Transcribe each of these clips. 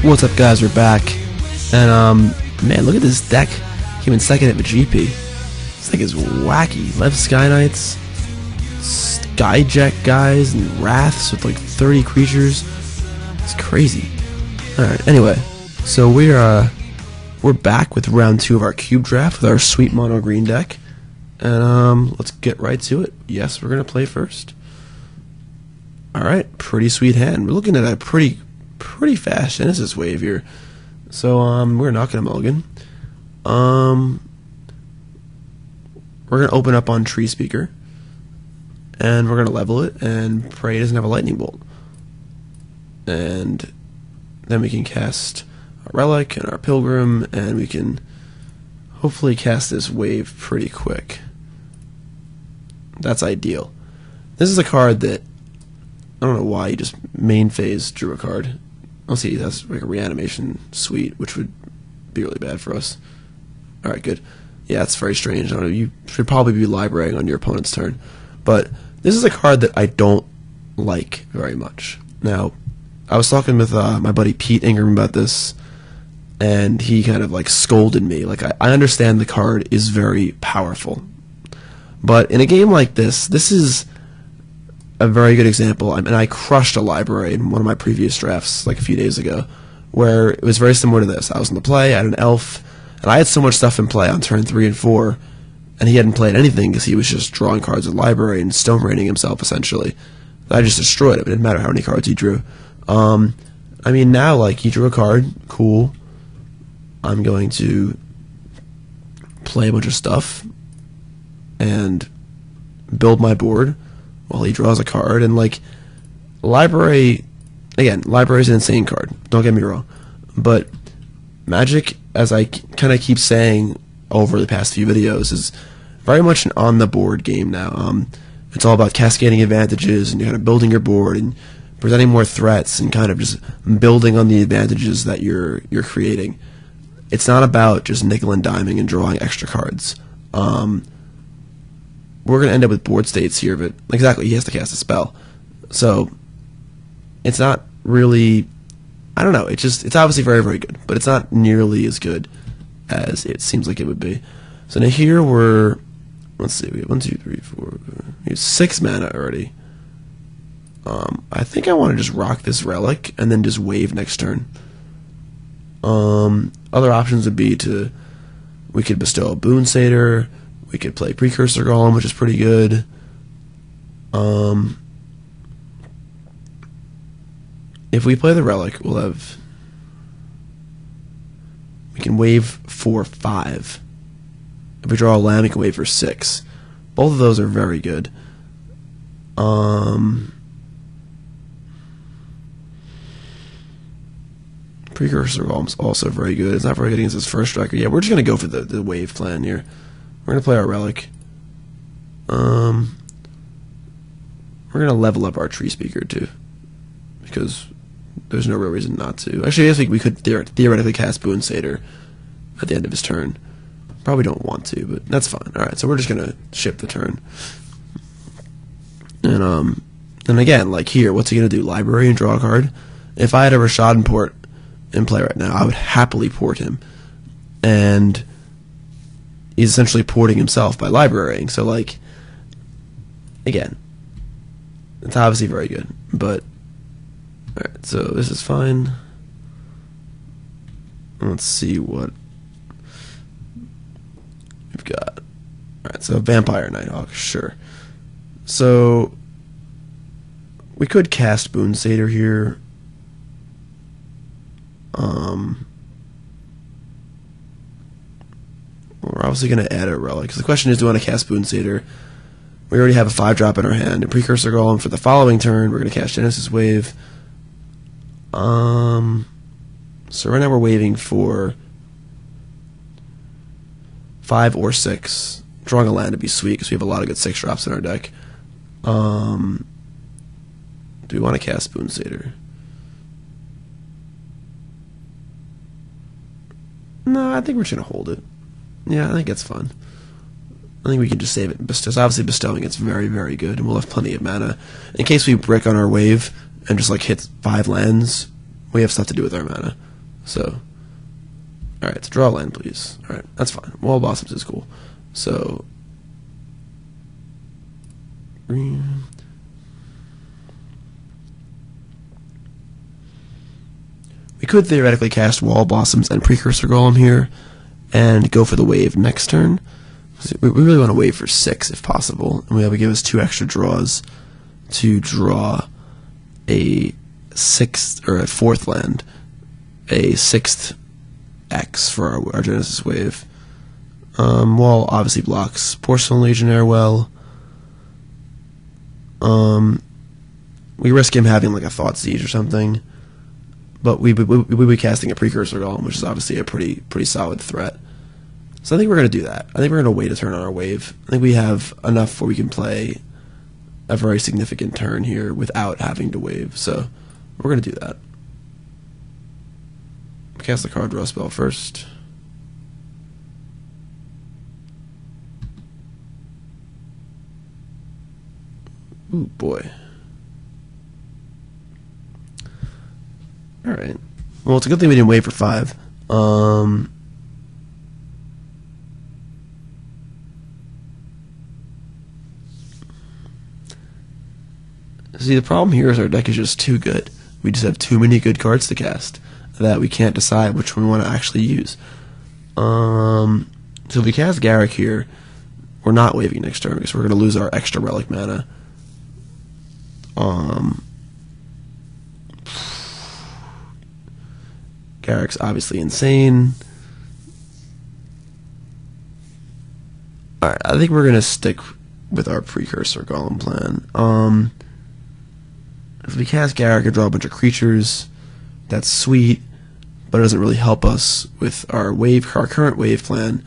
What's up, guys? We're back, and man, look at this deck. Came in second at the GP. This thing is wacky. Left Sky Knights, Skyjet guys, and Wraths with like 30 creatures. It's crazy. All right. Anyway, so we're back with round 2 of our cube draft with our sweet mono green deck, and let's get right to it. Yes, we're gonna play first. All right, pretty sweet hand. We're looking at a pretty fast Genesis wave here. So we're not gonna mulligan. We're gonna open up on Tree Speaker, and we're gonna level it and pray it doesn't have a lightning bolt. And then we can cast our Relic and our Pilgrim, and we can hopefully cast this wave pretty quick. That's ideal. This is a card that I don't know why he just main phase drew a card. I'll see, that's like a reanimation suite, which would be really bad for us. Alright, good. Yeah, it's very strange. I don't know, you should probably be librarying on your opponent's turn. But this is a card that I don't like very much. Now, I was talking with my buddy Pete Ingram about this, and he kind of like scolded me. Like, I understand the card is very powerful, but in a game like this, this is a very good example. I mean, I crushed a library in one of my previous drafts like a few days ago, where it was very similar to this. I was in the play, I had an elf, and I had so much stuff in play on turn 3 and 4, and he hadn't played anything because he was just drawing cards in the library and stone raining himself, essentially. I just destroyed him. It didn't matter how many cards he drew. I mean, now, like, he drew a card, cool. I'm going to play a bunch of stuff and build my board while he draws a card. And like, library, again, library is an insane card, don't get me wrong, but Magic, as I kind of keep saying over the past few videos, is very much an on the board game now. It's all about cascading advantages and kind of building your board and presenting more threats and kind of just building on the advantages that you're creating. It's not about just nickel and diming and drawing extra cards. We're going to end up with board states here, but exactly, he has to cast a spell. So, it's not really, I don't know, it's obviously very, very good, but it's not nearly as good as it seems like it would be. So now here we're, let's see, we have 1, 2, 3, 4, we have 6 mana already. I think I want to just rock this Relic and then just wave next turn. Other options would be we could bestow a Boon Satyr, we could play Precursor Golem, which is pretty good. If we play the Relic, we can wave for 5. If we draw a land, we can wave for 6. Both of those are very good. Precursor Golem's also very good. It's not very good against his first striker. Yeah, we're just going to go for the wave plan here. We're going to play our Relic. We're going to level up our Tree Speaker too, because there's no real reason not to. Actually, I guess we could theoretically cast Boon Satyr at the end of his turn. Probably don't want to, but that's fine. Alright, so we're just going to ship the turn. And again, like here, what's he going to do? Library and draw a card? If I had a Rashad port in play right now, I would happily port him. And he's essentially porting himself by librarying. So, like, again, it's obviously very good. But, alright, so this is fine. Let's see what we've got. Alright, so Vampire Nighthawk, sure. So, we could cast Boon Satyr here. We're obviously going to add a Relic. The question is, do we want to cast Boon Satyr? We already have a 5-drop in our hand. And Precursor Golem for the following turn, we're going to cast Genesis Wave. So right now we're waiting for 5 or 6. Drawing a land would be sweet because we have a lot of good 6-drops in our deck. Do we want to cast Boon Satyr? No, I think we're just going to hold it. Yeah, I think it's fun. I think we can just save it. Obviously, bestowing it's very, very good, and we'll have plenty of mana. In case we brick on our wave and just like hit 5 lands, we have stuff to do with our mana. So, alright, so draw land, please. Alright, that's fine. Wall blossoms is cool. So, green. We could theoretically cast Wall Blossoms and Precursor Golem here and go for the wave next turn. We really want to wave for 6 if possible, and we will give us 2 extra draws to draw a 6th or a 4th land, a 6th X for our Genesis wave. Wall obviously blocks Porcelain Legionnaire well. We risk him having like a Thought Siege or something. But we'd be casting a Precursor Golem, which is obviously a pretty solid threat. So I think we're going to do that. I think we're going to wait a turn on our wave. I think we have enough where we can play a very significant turn here without having to wave. So we're going to do that. Cast the card, draw a spell first. Ooh, boy. Alright. Well, it's a good thing we didn't wait for 5. See, the problem here is our deck is just too good. We just have too many good cards to cast that we can't decide which one we want to actually use. So if we cast Garrick here, we're not waving next turn because we're going to lose our extra relic mana. Garrick's obviously insane. Alright, I think we're going to stick with our Precursor Golem plan. If we cast Garrick and draw a bunch of creatures, that's sweet, but it doesn't really help us with our current wave plan.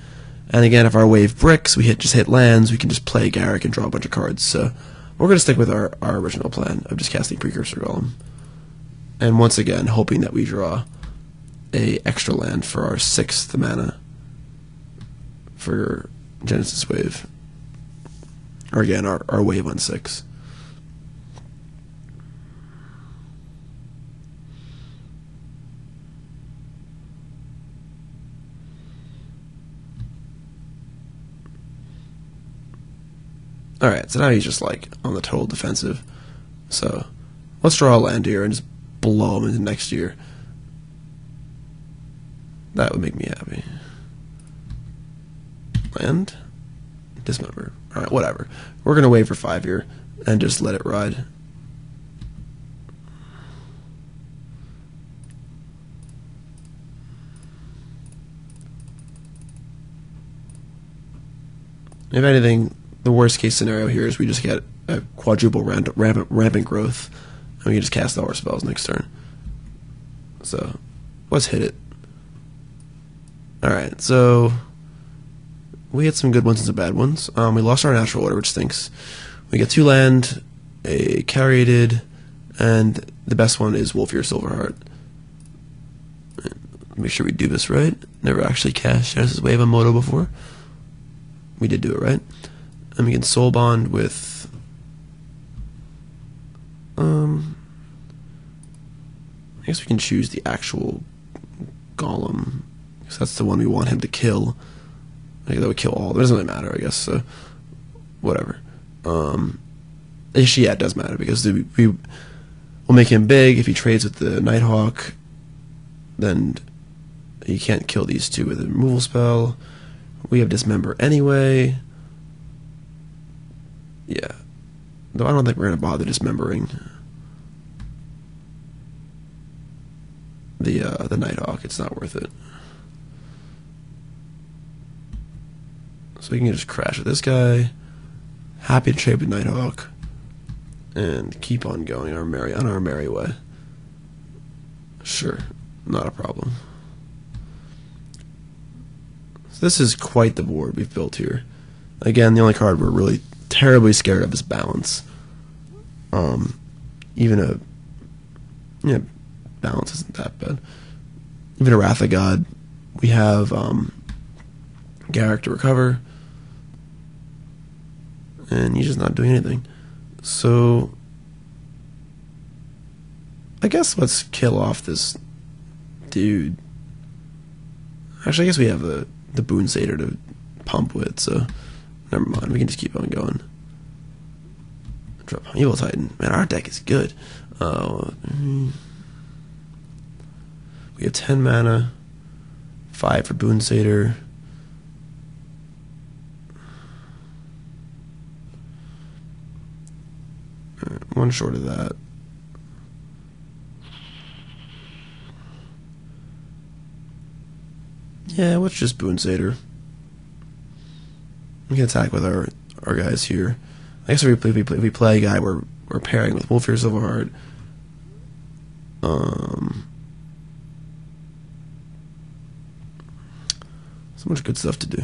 And again, if our wave bricks, we just hit lands, we can just play Garrick and draw a bunch of cards. So we're going to stick with our original plan of just casting Precursor Golem. And once again, hoping that we draw a extra land for our 6th mana for Genesis wave. Or again, our wave on 6. Alright, so now he's just like on the total defensive. So let's draw a land here and just blow him into next year. That would make me happy. Land? Dismember. Alright, whatever. We're going to wait for 5 here and just let it ride. If anything, the worst case scenario here is we just get a quadruple rampant growth and we can just cast all our spells next turn. So let's hit it. Alright, so we had some good ones and some bad ones. We lost our natural order, which stinks. We get 2 land, a Caryatid, and the best one is Wolfear Silverheart. Make sure we do this right. Never actually cast Genesis Wave on MODO before. We did do it right. And we can Soul Bond with I guess we can choose the actual Golem, because that's the one we want him to kill. I think that would kill all. It doesn't really matter, I guess. So whatever. Actually, yeah, it does matter because we'll make him big. If he trades with the Nighthawk, then he can't kill these 2 with a removal spell. We have Dismember anyway. Yeah. Though I don't think we're going to bother dismembering the Nighthawk. It's not worth it. So we can just crash with this guy. Happy to trade with Nighthawk. And keep on going on our merry way. Sure. Not a problem. So this is quite the board we've built here. Again, the only card we're really terribly scared of is Balance. Even Balance isn't that bad. Even a Wrath of God. We have Garrick to recover. And he's just not doing anything. So I guess let's kill off this dude Actually, I guess we have the Boon Satyr to pump with, so never mind. We can just keep on going. Drop Evil Titan. Man, our deck is good. We have 10 mana, 5 for Boon Satyr. One short of that. Yeah, let's just Boon Satyr. We can attack with our guys here. I guess if we play a guy, we're pairing with Wolfear Silverheart. So much good stuff to do.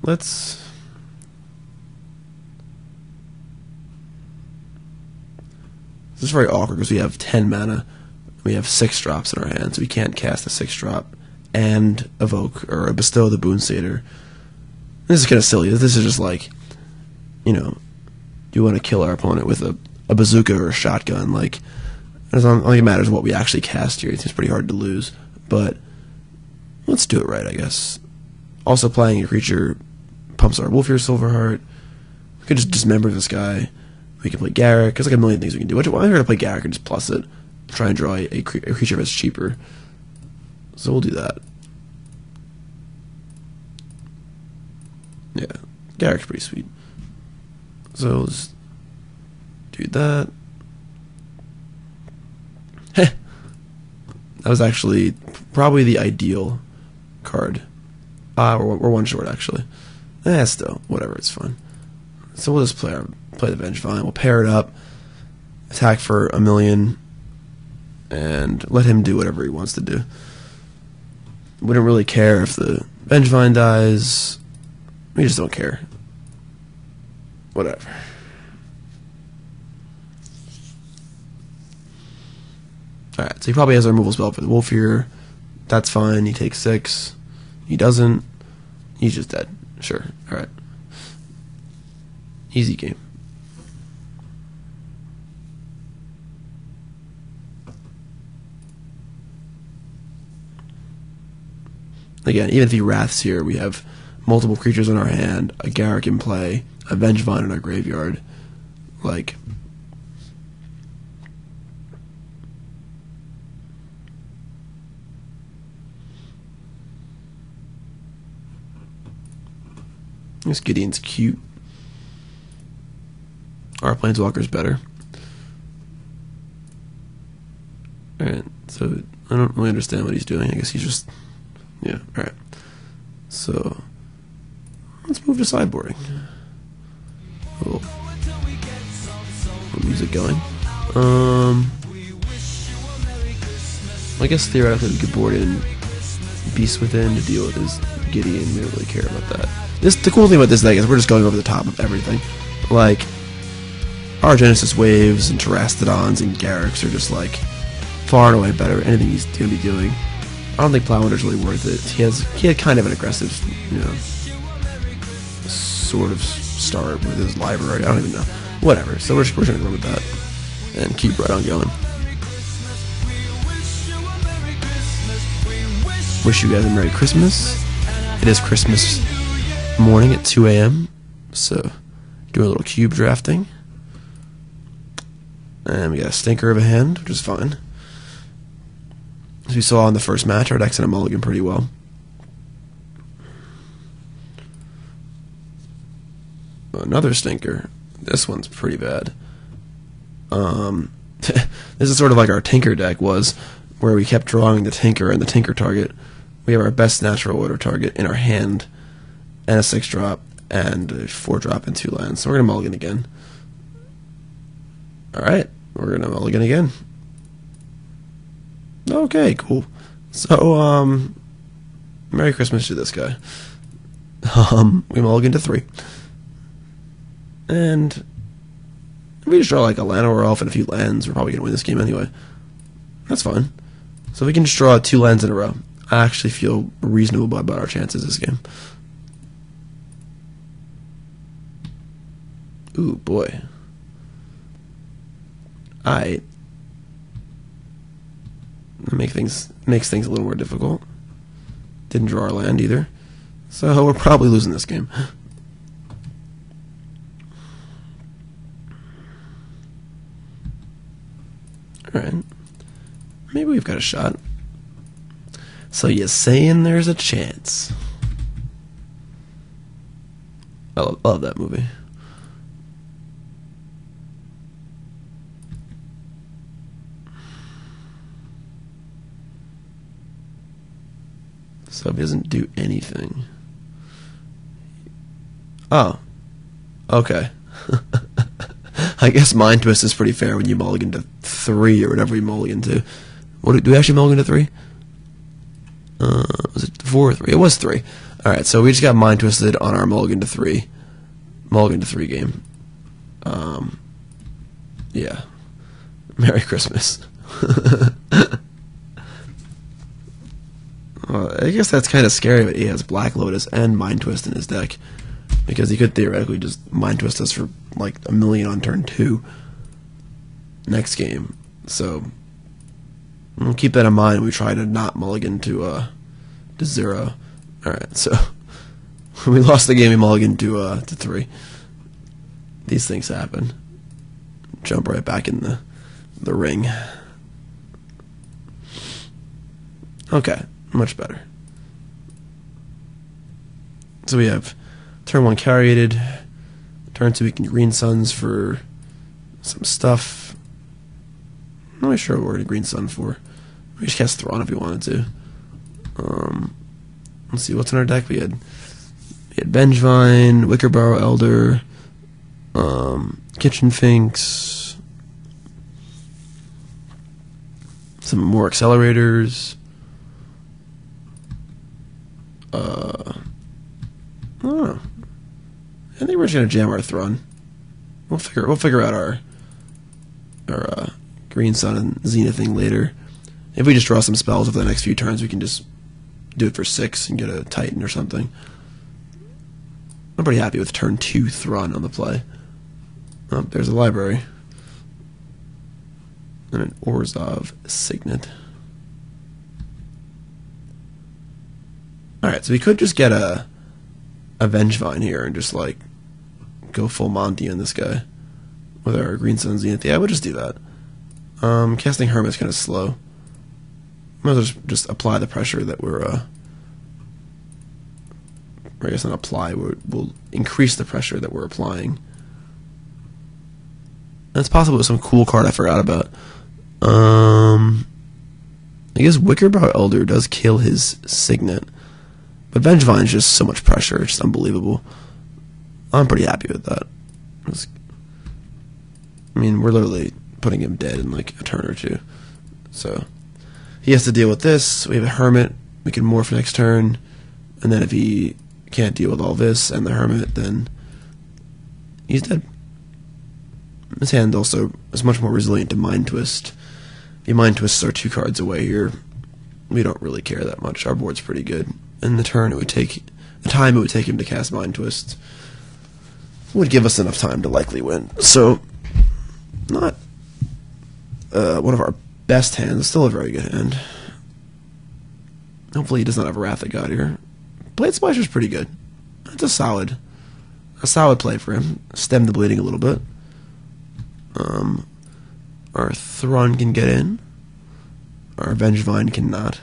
This is very awkward because we have 10 mana. We have 6 drops in our hand, so we can't cast a 6-drop and evoke or bestow the Boon Satyr. This is kind of silly. This is just like, you know, you want to kill our opponent with a bazooka or a shotgun. Like, I don't think it matters what we actually cast here. It's pretty hard to lose, but let's do it right, I guess. Also, playing a creature pumps our Wolfear Silverheart. We could just dismember this guy. We can play Garruk. There's like a million things we can do. I'm going to play Garruk and just plus it. Try and draw a creature that's cheaper. So we'll do that. Yeah, Garruk's pretty sweet. So let's do that. Heh. That was actually probably the ideal card. We're one short actually. Still, whatever, it's fun. So we'll just play the Vengevine. We'll pair it up, attack for 1,000,000, and let him do whatever he wants to do. We don't really care if the Vengevine dies. We just don't care. Whatever. Alright, so he probably has a removal spell for the Wolfear. That's fine. He takes 6. He doesn't. He's just dead. Sure. Alright. Easy game. Again, even if he Wraths here, we have multiple creatures in our hand, a Garruk in play, a Vengevine in our graveyard. Like, this Gideon's cute. Our Planeswalker's better. Alright, so I don't really understand what he's doing. I guess he's just... Yeah, alright. So, let's move to sideboarding. Cool. Music going. I guess theoretically we could board in Beast Within to deal with his Gideon. We don't really care about that. The cool thing about this deck is we're just going over the top of everything. Like, our Genesis Waves and Terastodons and Garruks are just like far and away better than anything he's going to be doing. I don't think Plowinder's really worth it. He had kind of an aggressive, you know, sort of start with his library. I don't even know. Whatever. So we're just going to run with that and keep right on going. Wish you guys a Merry Christmas. It is Christmas morning at 2 a.m. So doing a little cube drafting. And we got a stinker of a hand, which is fine. As we saw in the first match, our deck's in a mulligan pretty well. Another stinker. This one's pretty bad. This is sort of like our Tinker deck was, where we kept drawing the Tinker and the Tinker target. We have our best natural order target in our hand, and a 6-drop, and a 4-drop and 2 lands. So we're going to mulligan again. Alright, we're going to mulligan again. Okay, cool. So, Merry Christmas to this guy. We mulligan to 3. And if we just draw like a Llanowar Elf and a few lands, we're probably going to win this game anyway. That's fine. So if we can just draw 2 lands in a row, I actually feel reasonable about our chances this game. Ooh, boy. That makes things a little more difficult. Didn't draw our land either. So we're probably losing this game. Alright. Maybe we've got a shot. So you're saying there's a chance. I love that movie. So if he doesn't do anything. Oh. Okay. I guess Mind Twist is pretty fair when you mulligan to 3 or whatever you mulligan to. Do we actually mulligan to 3? Was it 4 or 3? It was 3. Alright, so we just got Mind Twisted on our mulligan to 3. Mulligan to 3 game. Yeah. Merry Christmas. Well, I guess that's kind of scary, but he has Black Lotus and Mind Twist in his deck. Because he could theoretically just Mind Twist us for like 1 million on turn 2 next game. So we'll keep that in mind when we try to not mulligan to 0. Alright, so we lost the game, we mulligan to 3. These things happen. Jump right back in the ring. Okay, much better. So we have turn 1 carried. Turn 2 we can green suns for some stuff. I'm not really sure what we're going to green sun for. We just cast Thrawn if we wanted to. Let's see what's in our deck. We had Vengevine, Wickerbarrow Elder, Kitchen Finks, some more accelerators. I don't know. I think we're just gonna jam our Thrawn. We'll figure out our Green Sun and Zenith thing later. If we just draw some spells over the next few turns, we can just do it for 6 and get a Titan or something. I'm pretty happy with turn 2 Thrawn on the play. Oh, there's a library. And an Orzhov Signet. Alright, so we could just get a Vengevine here and just like go full Monty on this guy with our Green Sun Zenith. Yeah, we'll just do that. Casting Hermit's kind of slow. Might as well just apply the pressure that we're or I guess not apply, we'll increase the pressure that we're applying. That's possible with some cool card I forgot about. I guess Wickerbarrow Elder does kill his Signet, but Vengevine is just so much pressure, it's just unbelievable. I'm pretty happy with that. I mean, we're literally putting him dead in like a turn or two. So he has to deal with this. We have a Hermit. We can morph next turn, and then if he can't deal with all this and the Hermit, then he's dead. His hand also is much more resilient to Mind Twist. If he Mind Twists our 2 cards away here, we don't really care that much. Our board's pretty good. And the time it would take him to cast Mind Twist would give us enough time to likely win. So, not one of our best hands, still a very good hand. Hopefully he does not have Wrath of God here. Blade Splasher's pretty good. That's a solid play for him. Stem the bleeding a little bit. Our Thrawn can get in. Our Vengevine cannot.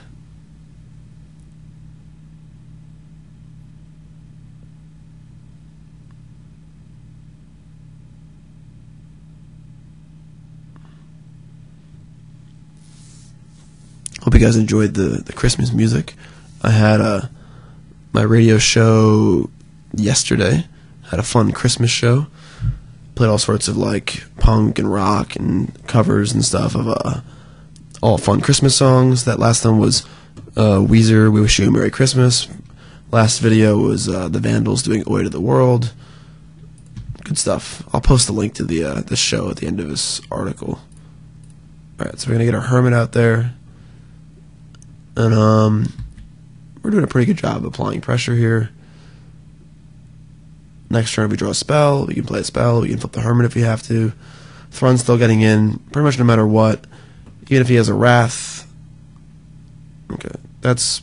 Hope you guys enjoyed the Christmas music. I had my radio show yesterday. Had a fun Christmas show. Played all sorts of like punk and rock and covers and stuff of all fun Christmas songs. That last one was Weezer, We Wish You a Merry Christmas. Last video was the Vandals doing Oi to the World. Good stuff. I'll post a link to the show at the end of this article. Alright, so we're going to get our Hermit out there. And we're doing a pretty good job of applying pressure here. Next turn, if we draw a spell, we can play a spell, we can flip the Hermit if we have to. Thrawn's still getting in, pretty much no matter what. Even if he has a Wrath, Okay, that's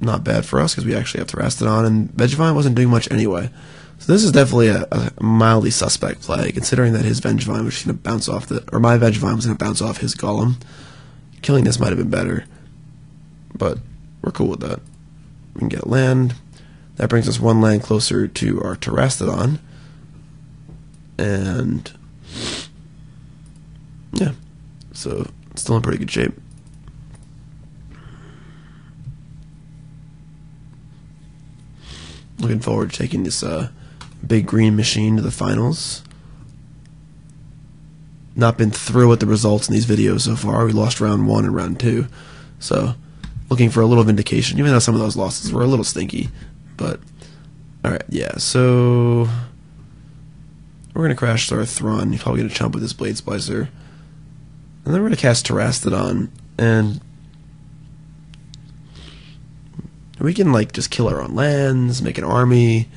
not bad for us because we actually have Terastodon, and Vengevine wasn't doing much anyway. So this is definitely a mildly suspect play, considering that his Vengevine was going to bounce off or my Vengevine was going to bounce off his Golem. Killing this might have been better, but we're cool with that. We can get land. That brings us one land closer to our Terastodon, and yeah, so it's still in pretty good shape. Looking forward to taking this big green machine to the finals. Not been thrilled with the results in these videos so far. We lost round 1 and round 2, so looking for a little vindication, even though some of those losses were a little stinky. But alright, yeah, so we're going to crash our Thron. He's probably going to chump with this Blade Splicer. And then we're going to cast Terastodon, and we can like just kill our own lands, make an army.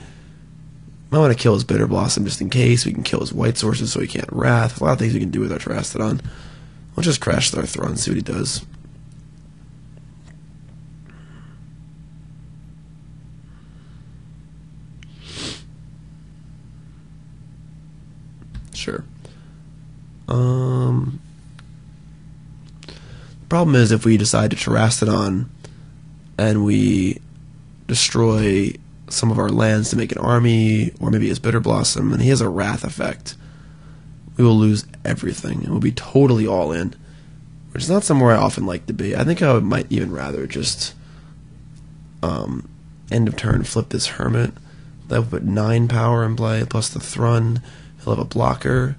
Might want to kill his Bitter Blossom just in case. We can kill his white sources so he can't Wrath. A lot of things we can do with our Terastodon. We'll just crash our Thron and see what he does. Sure. The problem is if we decide to Terastodon and we destroy some of our lands to make an army, or maybe his Bitter Blossom, and he has a Wrath effect, we will lose everything, and we'll be totally all in, which is not somewhere I often like to be. I think I might even rather just end of turn flip this Hermit. That will put 9 power in play, plus the Thrun. He'll have a blocker.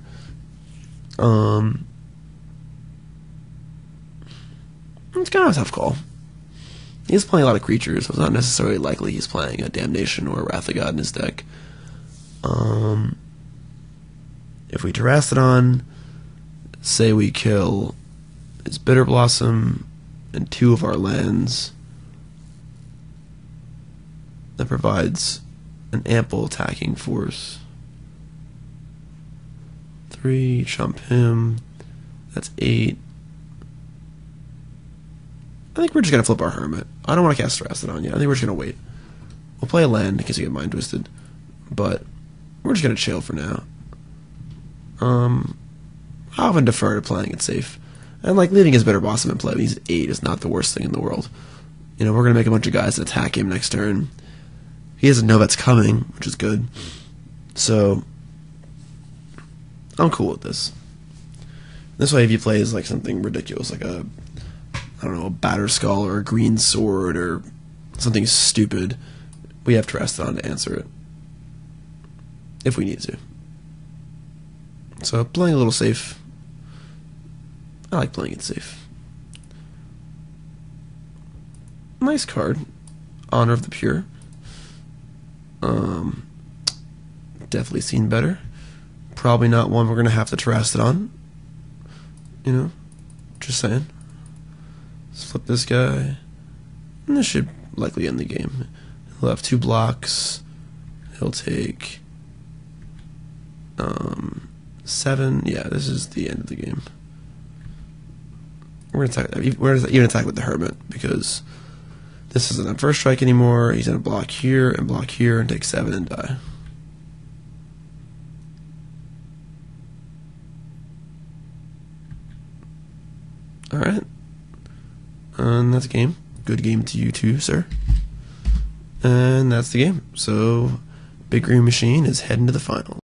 It's kind of a tough call. He's playing a lot of creatures, so it's not necessarily likely he's playing a Damnation or a Wrath of God in his deck. If we Terastodon, say we kill his Bitter Blossom and 2 of our lands, that provides an ample attacking force. 3, chump him, that's 8. I think we're just going to flip our Hermit. I don't want to cast Terastodon yet. I think we're just going to wait. We'll play a land in case we get Mind Twisted, but we're just going to chill for now. I often defer to playing it safe. And like leaving his Bitter Blossom in play, he's 8 is not the worst thing in the world. You know, we're going to make a bunch of guys attack him next turn. He doesn't know that's coming, which is good. So, I'm cool with this. This way, if he plays like something ridiculous, like a, I don't know, a Batterskull or a Green Sword or something stupid, we have Terastodon to answer it. If we need to. So, playing a little safe. I like playing it safe. Nice card. Honor of the Pure. Definitely seen better. Probably not one we're going to have to Terastodon. You know? Just saying. Let's flip this guy. And this should likely end the game. He'll have 2 blocks. He'll take 7. Yeah, this is the end of the game. We're gonna even attack with the Hermit because this isn't on first strike anymore. He's gonna block here and take 7 and die. Alright. And that's a game. Good game to you too, sir. And that's the game. So, Big Green Machine is heading to the final.